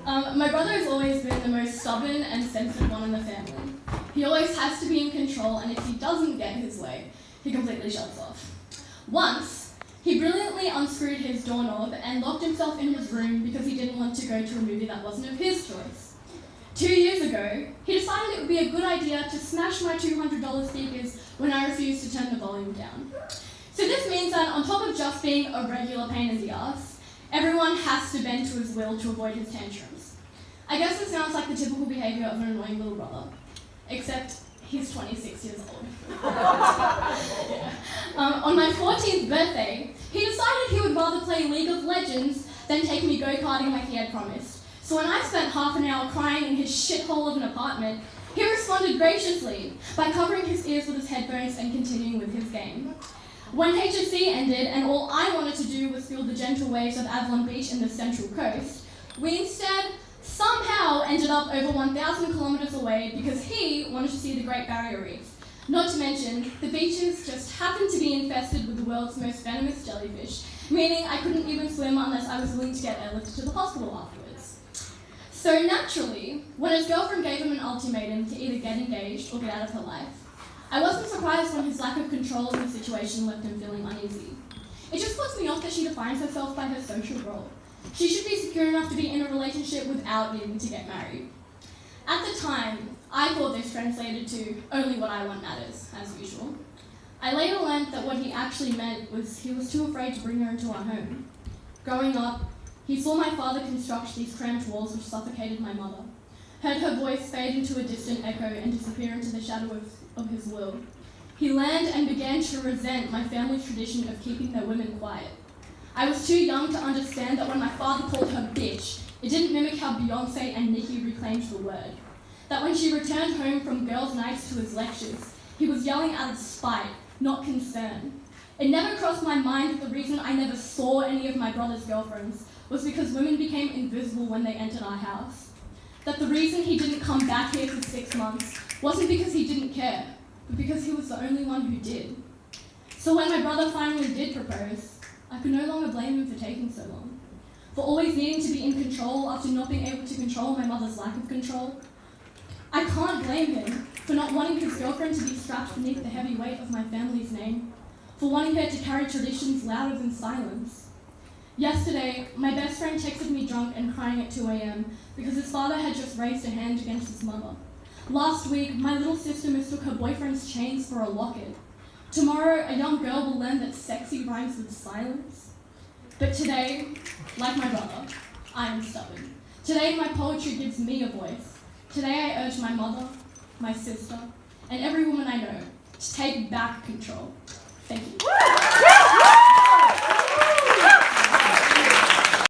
My brother has always been the most stubborn and sensitive one in the family. He always has to be in control, and if he doesn't get his way, he completely shuts off. Once, he brilliantly unscrewed his doorknob and locked himself in his room because he didn't want to go to a movie that wasn't of his choice. 2 years ago, he decided it would be a good idea to smash my $200 speakers when I refused to turn the volume down. So this means that on top of just being a regular pain in the ass, everyone has to bend to his will to avoid his tantrums. I guess it sounds like the typical behaviour of an annoying little brother, except he's 26 years old. Yeah. On my 14th birthday, he decided he would rather play League of Legends than take me go-karting like he had promised. So when I spent half an hour crying in his shithole of an apartment, he responded graciously by covering his ears with his headphones and continuing with his game. When HSC ended and all I wanted to do was feel the gentle waves of Avalon Beach in the Central Coast, we instead somehow ended up over 1,000 kilometres away because he wanted to see the Great Barrier Reef. Not to mention, the beaches just happened to be infested with the world's most venomous jellyfish, meaning I couldn't even swim unless I was willing to get airlifted to the hospital afterwards. So naturally, when his girlfriend gave him an ultimatum to either get engaged or get out of her life, I wasn't surprised when his lack of control in the situation left him feeling uneasy. It just puts me off that she defines herself by her social role. She should be secure enough to be in a relationship without needing to get married. At the time, I thought this translated to only what I want matters, as usual. I later learned that what he actually meant was he was too afraid to bring her into our home. Growing up, he saw my father construct these cramped walls which suffocated my mother, heard her voice fade into a distant echo and disappear into the shadow of his will. He learned and began to resent my family's tradition of keeping their women quiet. I was too young to understand that when my father called her bitch, it didn't mimic how Beyonce and Nicki reclaimed the word. That when she returned home from girls' nights to his lectures, he was yelling out of spite, not concern. It never crossed my mind that the reason I never saw any of my brother's girlfriends was because women became invisible when they entered our house. That the reason he didn't come back here for 6 months wasn't because he didn't care, but because he was the only one who did. So when my brother finally did propose, I could no longer blame him for taking so long, for always needing to be in control after not being able to control my mother's lack of control. I can't blame him for not wanting his girlfriend to be strapped beneath the heavy weight of my family's name, for wanting her to carry traditions louder than silence. Yesterday, my best friend texted me drunk and crying at 2 a.m. because his father had just raised a hand against his mother. Last week, my little sister mistook her boyfriend's chains for a locket. Tomorrow, a young girl will learn that sexy rhymes with silence. But today, like my brother, I am stubborn. Today, my poetry gives me a voice. Today, I urge my mother, my sister, and every woman I know to take back control. Thank you.